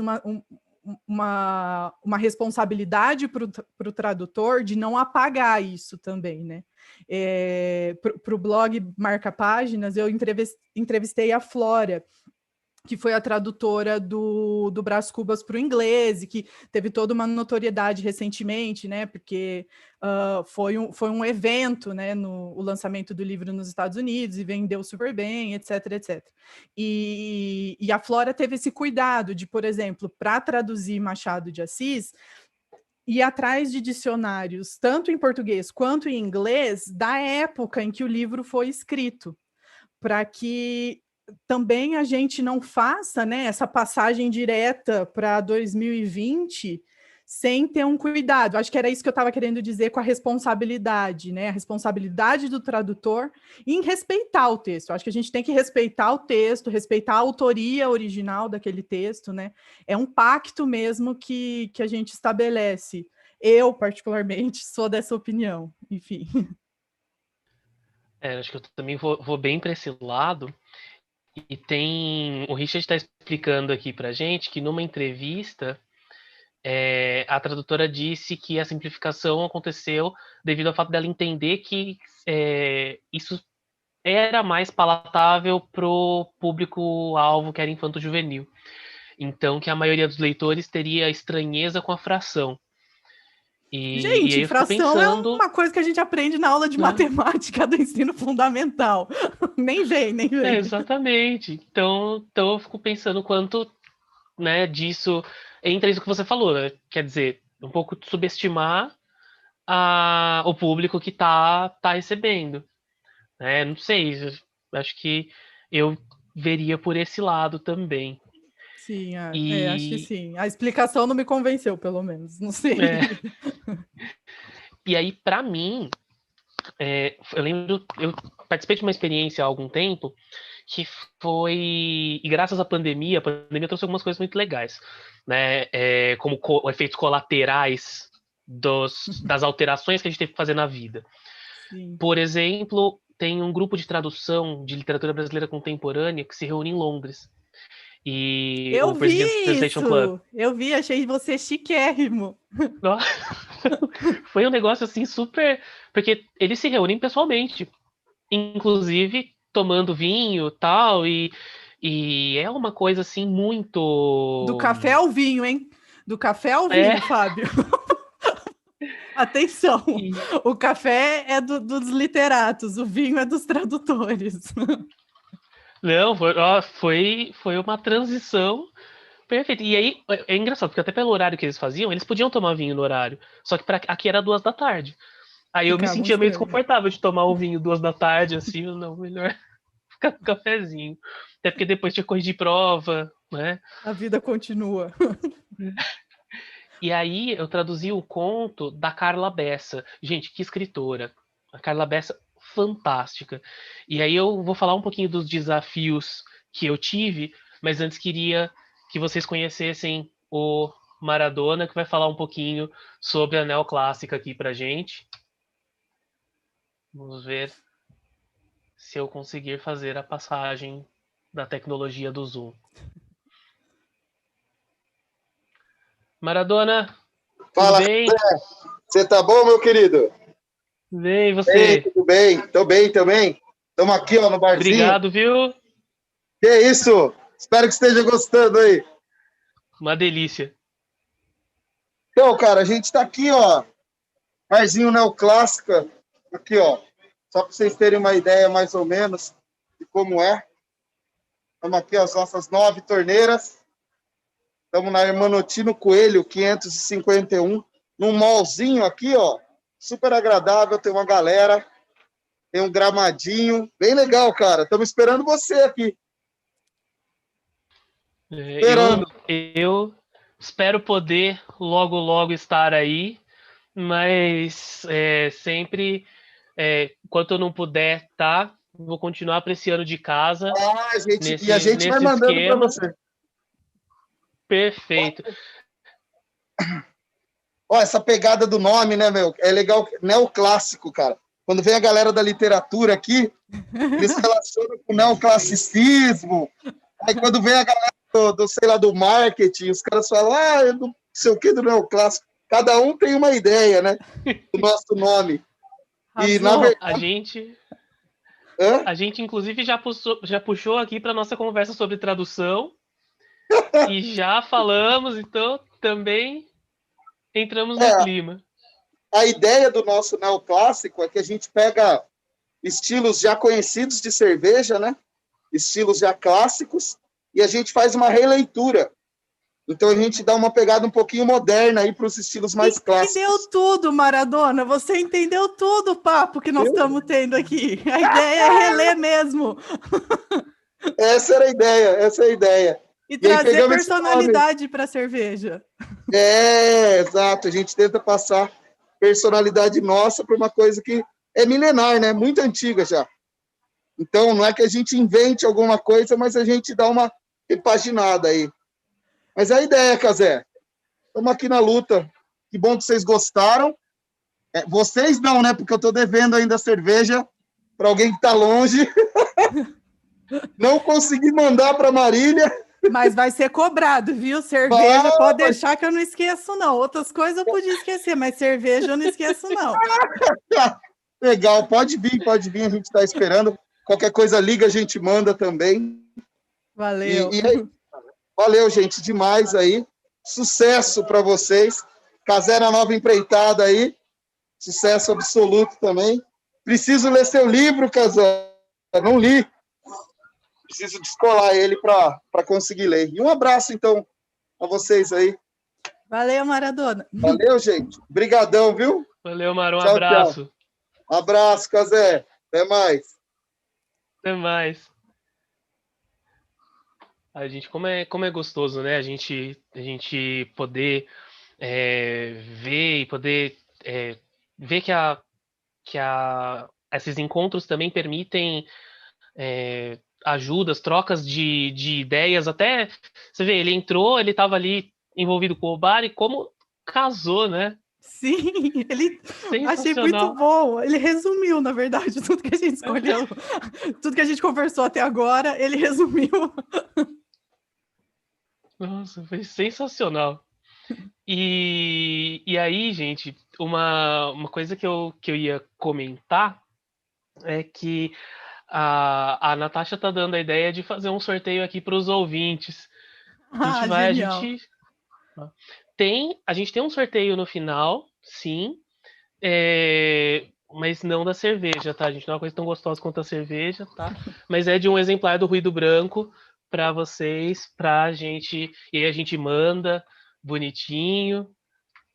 uma responsabilidade para o tradutor de não apagar isso também, né? Para o blog Marca Páginas, eu entrevistei a Flora, que foi a tradutora do Brás Cubas para o inglês, e que teve toda uma notoriedade recentemente, né? Porque foi um evento, né? O lançamento do livro nos Estados Unidos, e vendeu super bem, etc, etc. E a Flora teve esse cuidado de, por exemplo, para traduzir Machado de Assis, ir atrás de dicionários, tanto em português quanto em inglês, da época em que o livro foi escrito, para que também a gente não faça, né, essa passagem direta para 2020 sem ter um cuidado. Acho que era isso que eu estava querendo dizer com a responsabilidade, né? A responsabilidade do tradutor em respeitar o texto. Acho que a gente tem que respeitar o texto, respeitar a autoria original daquele texto, né? É um pacto mesmo que a gente estabelece. Eu, particularmente, sou dessa opinião. Enfim. acho que eu também vou bem para esse lado. E tem. O Richard está explicando aqui pra gente que numa entrevista a tradutora disse que a simplificação aconteceu devido ao fato dela entender que isso era mais palatável pro público-alvo, que era infanto-juvenil. Então, que a maioria dos leitores teria estranheza com a fração. E Gente, aí eu fico fração é pensando, uma coisa que a gente aprende na aula de né? matemática do ensino fundamental. Nem vem, nem É, vem. exatamente. Então eu fico pensando quanto, né, disso entra isso que você falou, né? Quer dizer, um pouco de subestimar o público que tá recebendo, né? Não sei, acho que eu veria por esse lado também. Sim, acho que E, sim. A explicação não me convenceu, pelo menos. Não é, sei. e aí, para mim, eu lembro, eu participei de uma experiência há algum tempo que foi, e graças à pandemia, a pandemia trouxe algumas coisas muito legais, né? Como efeitos colaterais das alterações que a gente teve que fazer na vida. Sim. Por exemplo, tem um grupo de tradução de literatura brasileira contemporânea que se reúne em Londres. E Eu o vi Brazilian Translation Club. isso! Eu vi, achei você chiquérrimo. Nossa, foi um negócio assim super. Porque eles se reúnem pessoalmente, inclusive tomando vinho tal, e é uma coisa assim Do muito. café ao vinho, hein? Do café ao É, vinho, Fábio. Atenção! e- O café é dos literatos, o vinho é dos tradutores. não, foi uma transição perfeita. E aí é engraçado, porque até pelo horário que eles faziam, eles podiam tomar vinho no horário. Só que aqui era 2 da tarde. Aí eu me Ficavam sentia meio estranhos. desconfortável de tomar o vinho 2 da tarde, assim, não, melhor ficar com cafezinho. Até porque depois tinha corrigir prova, né? A vida continua. E aí eu traduzi o conto da Carla Bessa. Gente, que escritora. A Carla Bessa, fantástica. E aí eu vou falar um pouquinho dos desafios que eu tive, mas antes queria que vocês conhecessem o Maradona, que vai falar um pouquinho sobre a neoclássica aqui pra gente. Vamos ver se eu conseguir fazer a passagem da tecnologia do Zoom. Maradona, tudo Fala, bem? você tá bom, meu querido? Bem, e Bem, você? tudo bem? Tô bem também. Estamos aqui, ó, no barzinho. Obrigado, viu? Que é isso? Espero que esteja gostando aí. Uma delícia. Então, cara, a gente tá aqui, ó, barzinho neoclássica, aqui, ó, só para vocês terem uma ideia mais ou menos de como é. Estamos aqui, as nossas 9 torneiras. Estamos na Hermanotino Coelho, 551, num mallzinho aqui, ó, super agradável, tem uma galera, tem um gramadinho, bem legal, cara. Estamos esperando você aqui. Eu, Esperando. eu espero poder logo, logo estar aí, mas sempre, enquanto eu não estar, tá, vou continuar apreciando de casa Ah, a nesse, gente vai nesse mandando para esquema. você. Perfeito. Ó, essa pegada do nome, né, meu? É legal, neoclássico, cara. Quando vem a galera da literatura aqui, eles relacionam com o neoclassicismo. Aí quando vem a galera sei lá, do marketing, os caras falam, eu não sei o que do neoclássico. Cada um tem uma ideia, né, do nosso nome. E, na Arrasou. A verdade... gente, Hã? a gente inclusive, já puxou aqui para nossa conversa sobre tradução e já falamos, então também entramos no É, clima. a ideia do nosso neoclássico é que a gente pega estilos já conhecidos de cerveja, né? Estilos já clássicos, e a gente faz uma releitura. Então a gente dá uma pegada um pouquinho moderna aí para os estilos mais Entendeu clássicos. tudo, Maradona. Você entendeu tudo o papo que nós Viu? estamos tendo aqui. A ideia é reler mesmo. Essa era a ideia, essa é a ideia. E E aí trazer pegamos esse nome. personalidade para a cerveja. Exato. A gente tenta passar personalidade nossa para uma coisa que é milenar, né? Muito antiga já. Então não é que a gente invente alguma coisa, mas a gente dá uma repaginada aí. Mas é a ideia, Cazé. Estamos aqui na luta. Que bom que vocês gostaram. Vocês não, né? Porque eu estou devendo ainda a cerveja para alguém que está longe. Não consegui mandar para Marília. Mas vai ser cobrado, viu? Cerveja, pode deixar que eu não esqueço, não. Outras coisas eu podia esquecer, mas cerveja eu não esqueço, não. Legal, pode vir, a gente está esperando. Qualquer coisa, liga, a gente manda também. Valeu. Aí, valeu, gente, demais aí. Sucesso para vocês. Casé na nova empreitada aí, sucesso absoluto também. Preciso ler seu livro, Casé. Não li. Preciso descolar ele para conseguir ler. E um abraço, então, a vocês aí. Valeu, Maradona. Valeu, gente. Obrigadão, viu? Valeu, Mara, um Tchau, abraço. tchau. Abraço, Casé. Até mais. Até mais. A gente, como é gostoso, né? A gente poder ver e poder ver esses encontros também permitem ajudas, trocas de ideias. Até você vê, ele entrou, ele estava ali envolvido com o bar e como casou, né? Sim, ele achei muito Sensacional. bom. Ele resumiu, na verdade, tudo que a gente escolheu, tudo que a gente conversou até agora, ele resumiu. Nossa, foi sensacional. E aí, gente, uma coisa que eu ia comentar é que a Natasha tá dando a ideia de fazer um sorteio aqui para os ouvintes. Ah, A genial. gente a gente tem um sorteio no final, sim, mas não da cerveja, tá? A gente não é uma coisa tão gostosa quanto a cerveja, tá? Mas é de um exemplar do Ruído Branco para vocês, pra gente, e aí a gente manda bonitinho.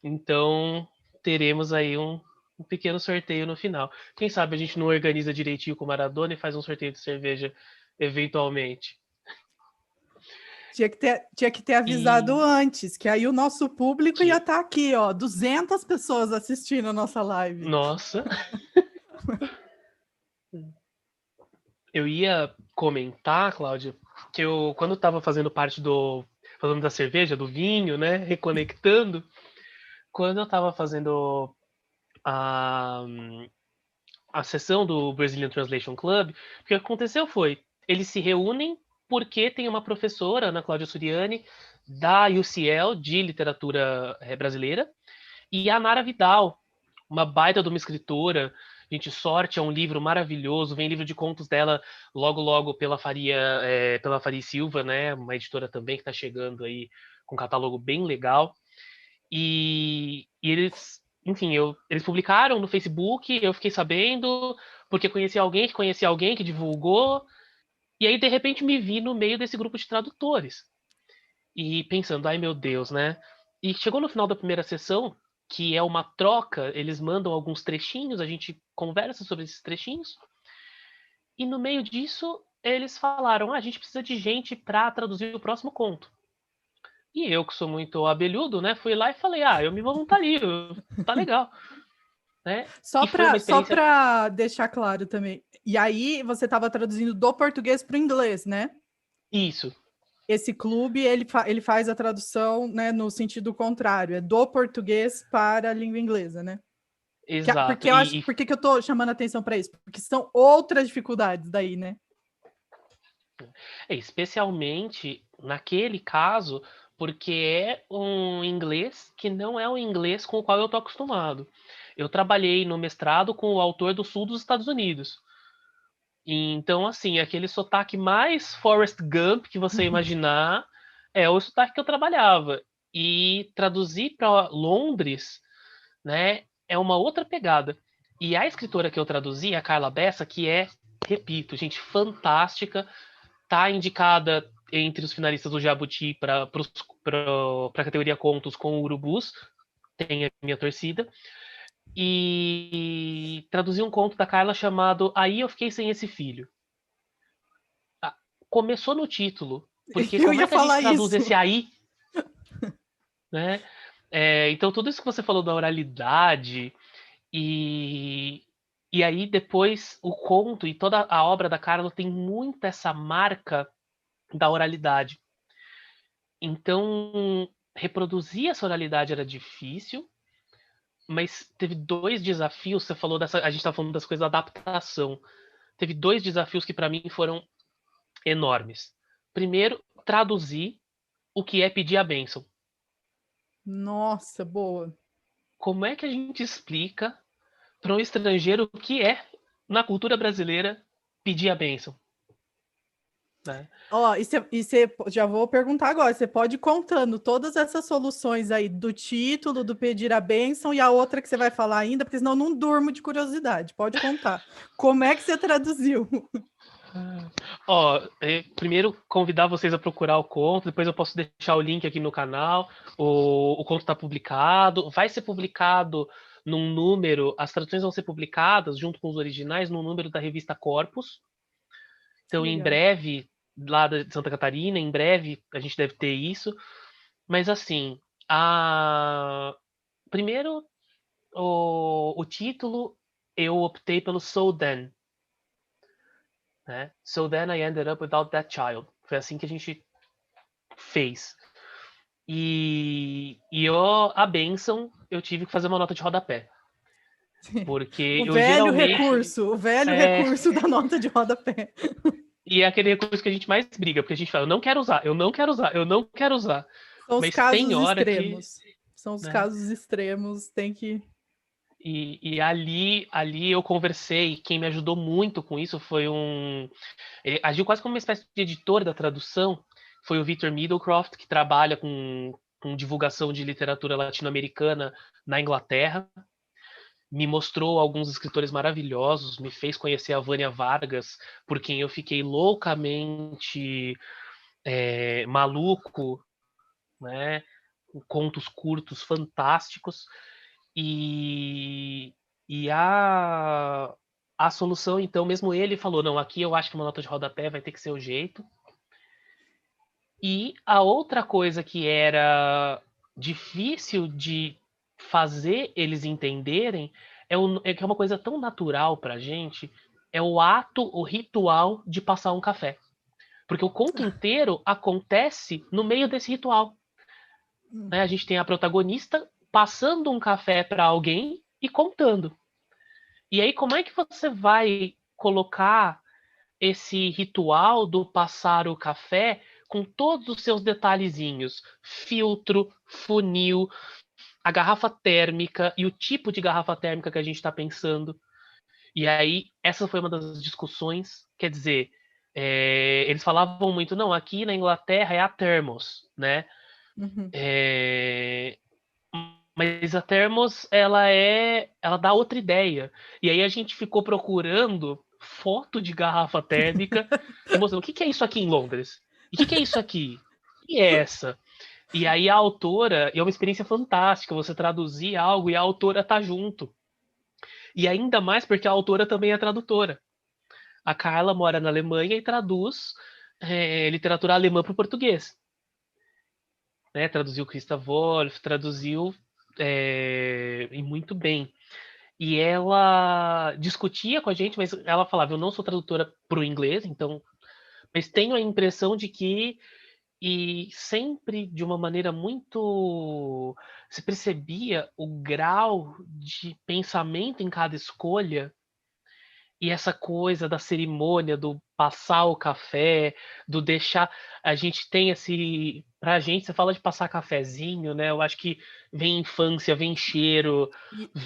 Então, teremos aí um pequeno sorteio no final. Quem sabe a gente não organiza direitinho com o Maradona e faz um sorteio de cerveja eventualmente. Tinha que ter avisado E, antes, que aí o nosso público ia tinha- estar aqui, ó, 200 pessoas assistindo a nossa live. nossa, eu ia comentar, Cláudia, que eu, quando estava fazendo parte falando da cerveja, do vinho, né, reconectando, quando eu estava fazendo a, a sessão do Brazilian Translation Club, o que aconteceu foi, eles se reúnem porque tem uma professora, Ana Cláudia Suriani, da UCL, de literatura brasileira, e a Nara Vidal, uma baita de uma escritora. Gente, Sorte é um livro maravilhoso, vem livro de contos dela logo logo pela Faria Silva, né, uma editora também que está chegando aí com um catálogo bem legal. E eles, enfim, eles publicaram no Facebook, eu fiquei sabendo, porque conhecia alguém que divulgou, e aí de repente me vi no meio desse grupo de tradutores. E pensando, ai meu Deus, né? E chegou no final da primeira sessão, que é uma troca, eles mandam alguns trechinhos, a gente conversa sobre esses trechinhos, e no meio disso eles falaram, a gente precisa de gente para traduzir o próximo conto. E eu, que sou muito abelhudo, né, fui lá e falei, eu me voluntario, tá legal. Né? Só E foi uma só experiência. para deixar claro também. E aí você estava traduzindo do português para o inglês, né? Isso. Esse clube ele faz a tradução, né, no sentido contrário, é do português para a língua inglesa, né? Exato. Porque eu acho, por que eu estou chamando a atenção para isso? Porque são outras dificuldades daí, né? Especialmente naquele caso, porque é um inglês que não é o inglês com o qual eu estou acostumado. Eu trabalhei no mestrado com o autor do sul dos Estados Unidos. Então, assim, aquele sotaque mais Forrest Gump que você imaginar é o sotaque que eu trabalhava. E traduzir para Londres, né, é uma outra pegada. E a escritora que eu traduzi, a Carla Bessa, que é, repito, gente, fantástica, tá indicada entre os finalistas do Jabuti para a categoria Contos com Urubus, tem a minha torcida. E traduzi um conto da Carla chamado Aí Eu Fiquei Sem Esse Filho. Começou no título, porque Eu como ia é que a gente falar traduz isso. esse aí? Né? Então, tudo isso que você falou da oralidade, e, e aí depois o conto e toda a obra da Carla tem muito essa marca da oralidade. Então, reproduzir essa oralidade era difícil, mas teve dois desafios. Você falou a gente estava falando das coisas da adaptação. Teve dois desafios que para mim foram enormes. Primeiro, traduzir o que é pedir a bênção. Nossa, boa. Como é que a gente explica para um estrangeiro o que é, na cultura brasileira, pedir a bênção? né? Ó, e você já vou perguntar agora, você pode ir contando todas essas soluções aí do título, do pedir a bênção e a outra que você vai falar ainda, porque senão eu não durmo de curiosidade. Pode contar. Como é que você traduziu? Ó, primeiro convidar vocês a procurar o conto, depois eu posso deixar o link aqui no canal. O conto está publicado, vai ser publicado num número, as traduções vão ser publicadas junto com os originais num número da revista Corpus. Então, em Legal. breve, lá de Santa Catarina, em breve a gente deve ter isso. Mas assim, primeiro o título eu optei pelo So Then, né? So Then I Ended Up Without That Child. Foi assim que a gente fez. A bênção eu tive que fazer uma nota de rodapé. Porque O eu velho geralmente. recurso, o velho É, recurso da nota de rodapé. e é aquele recurso que a gente mais briga, porque a gente fala, eu não quero usar, eu não quero usar, eu não quero usar. São os Mas tem casos hora que. extremos. São os Né? casos extremos, tem que. E ali eu conversei, quem me ajudou muito com isso foi um. Ele agiu quase como uma espécie de editor da tradução, foi o Victor Middlecroft, que trabalha com divulgação de literatura latino-americana na Inglaterra. Me mostrou alguns escritores maravilhosos, me fez conhecer a Vânia Vargas, por quem eu fiquei loucamente maluco, né? Contos curtos fantásticos. E, a solução, então, mesmo ele falou, não, aqui eu acho que uma nota de rodapé vai ter que ser o jeito. E a outra coisa que era difícil de fazer eles entenderem é que é uma coisa tão natural pra gente, é o ato, o ritual de passar um café. Porque o conto inteiro acontece no meio desse ritual. Né? A gente tem a protagonista passando um café para alguém e contando. E aí, como é que você vai colocar esse ritual do passar o café com todos os seus detalhezinhos? Filtro, funil, a garrafa térmica e o tipo de garrafa térmica que a gente está pensando. E aí, essa foi uma das discussões. Quer dizer, eles falavam muito, não, aqui na Inglaterra é a Thermos, né? Uhum. Mas a Thermos, ela dá outra ideia. E aí a gente ficou procurando foto de garrafa térmica e mostrando o que é isso aqui em Londres? E o que é isso aqui? E essa? E aí a autora, e é uma experiência fantástica, você traduzir algo e a autora tá junto. E ainda mais porque a autora também é tradutora. A Carla mora na Alemanha e traduz literatura alemã para o português. Né? Traduziu Christa Wolf, traduziu e muito bem. E ela discutia com a gente, mas ela falava: eu não sou tradutora para o inglês, então. Mas tenho a impressão de que, e sempre de uma maneira muito. Se percebia o grau de pensamento em cada escolha, e essa coisa da cerimônia, do passar o café, do deixar. A gente tem esse. Pra gente, você fala de passar cafezinho, né? Eu acho que vem infância, vem cheiro,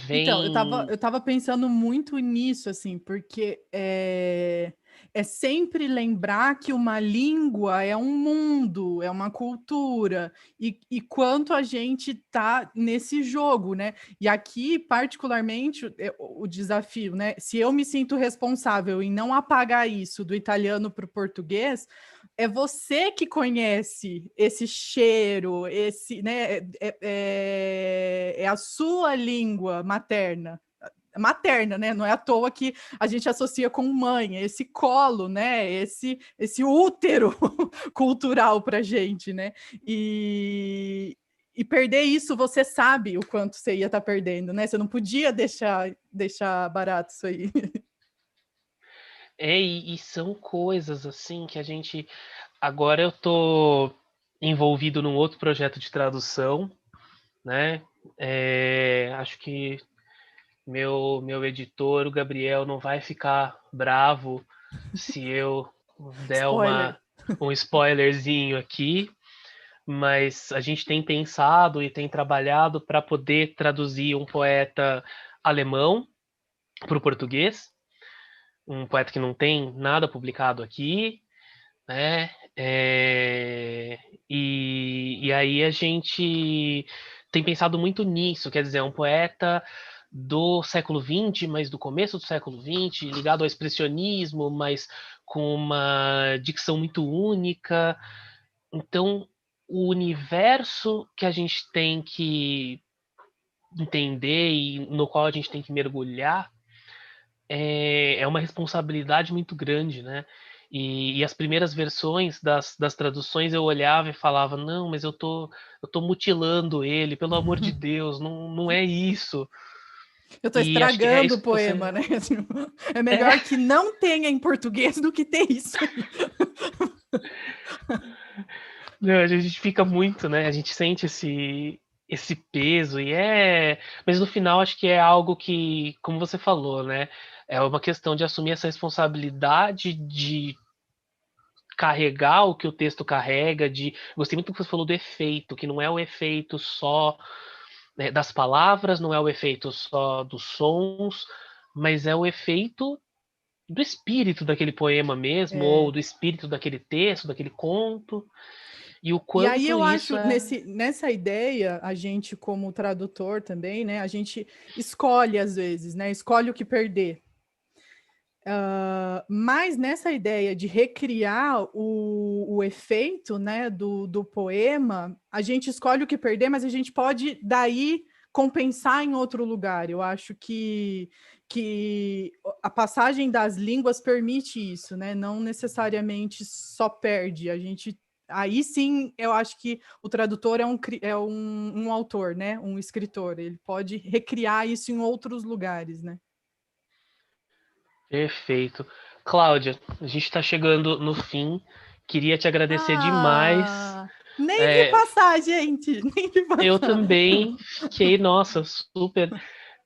Então, vem. eu tava pensando muito nisso, assim, porque é sempre lembrar que uma língua é um mundo, é uma cultura, e quanto a gente tá nesse jogo, né? E aqui, particularmente, o desafio, né? Se eu me sinto responsável em não apagar isso do italiano para o português, é você que conhece esse cheiro, esse, né? É a sua língua materna, né? Não é à toa que a gente associa com mãe, esse colo, né? Esse útero cultural para gente, né? E perder isso, você sabe o quanto você ia estar perdendo, né? Você não podia deixar barato isso aí. E são coisas assim que a gente. Agora eu tô envolvido num outro projeto de tradução, né? Acho que meu editor, o Gabriel, não vai ficar bravo se eu der Spoiler. um spoilerzinho aqui, mas a gente tem pensado e tem trabalhado para poder traduzir um poeta alemão para o português, um poeta que não tem nada publicado aqui, né? E aí a gente tem pensado muito nisso, quer dizer, é um poeta do século XX, mas do começo do século XX, ligado ao expressionismo, mas com uma dicção muito única. Então, o universo que a gente tem que entender e no qual a gente tem que mergulhar é uma responsabilidade muito grande, né? E as primeiras versões das traduções eu olhava e falava, não, mas eu tô mutilando ele, pelo amor de Deus, não, não é isso. Eu tô E acho que é estragando isso o que você. poema, né? Assim, é melhor que não tenha em português do que ter isso aí. Não, a gente fica muito, né? A gente sente esse peso mas no final acho que é algo que, como você falou, né? É uma questão de assumir essa responsabilidade de carregar o que o texto carrega, de gostei muito do que você falou do efeito, que não é o efeito só, né, das palavras, não é o efeito só dos sons, mas é o efeito do espírito daquele poema mesmo, ou É. do espírito daquele texto, daquele conto, e o E aí quanto eu isso acho, é. nessa ideia, a gente, como tradutor também, né? A gente escolhe às vezes, né? Escolhe o que perder. Mas nessa ideia de recriar o efeito, né, do poema, a gente escolhe o que perder, mas a gente pode daí compensar em outro lugar. Eu acho que a passagem das línguas permite isso, né? Não necessariamente só perde. A gente aí sim, eu acho que o tradutor é um autor, né? Um escritor. Ele pode recriar isso em outros lugares, né? Perfeito. Cláudia, a gente está chegando no fim. Queria te agradecer demais. Nem de É, passar, gente, nem de eu passar. também fiquei, nossa, super.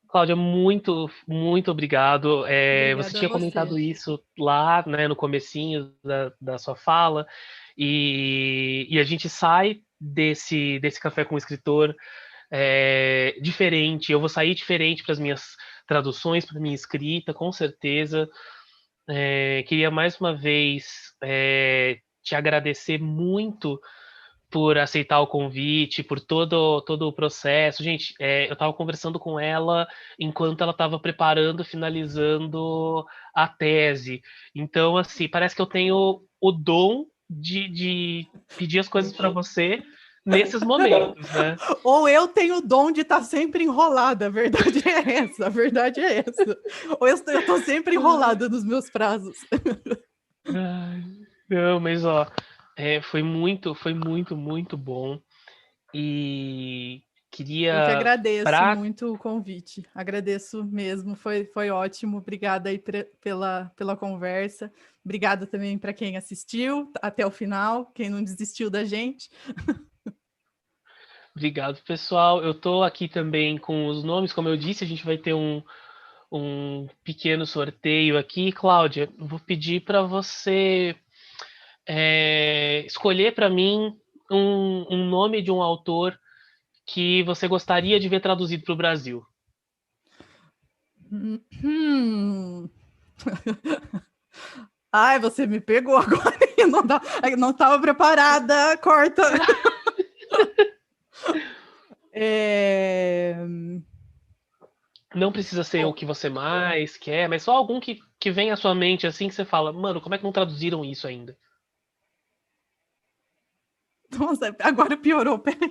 Cláudia, muito, muito obrigado. Você Obrigada a tinha você. comentado isso lá, né, no comecinho da sua fala, e a gente sai desse café com o escritor diferente. Eu vou sair diferente para as minhas traduções, para minha escrita, com certeza. Queria mais uma vez te agradecer muito por aceitar o convite, por todo o processo. Gente, eu estava conversando com ela enquanto ela estava preparando, finalizando a tese. Então, assim, parece que eu tenho o dom de pedir as coisas para você nesses momentos, né? Ou eu tenho o dom de estar sempre enrolada, a verdade é essa, a verdade é essa. Ou eu estou sempre enrolada nos meus prazos. Ai, não, mas ó, foi muito, muito bom. E Eu que queria agradeço para muito o convite, agradeço mesmo, foi ótimo, obrigada aí pela conversa, obrigada também para quem assistiu até o final, quem não desistiu da gente. Obrigado, pessoal. Eu tô aqui também com os nomes, como eu disse, a gente vai ter um pequeno sorteio aqui. Cláudia, eu vou pedir para você escolher para mim um nome de um autor que você gostaria de ver traduzido para o Brasil. Hum. Ai, você me pegou agora. Eu não estava preparada. Corta. É... Não precisa ser o que você mais quer, mas só algum que vem à sua mente assim que você fala, mano, como é que não traduziram isso ainda? Nossa, agora piorou. Peraí.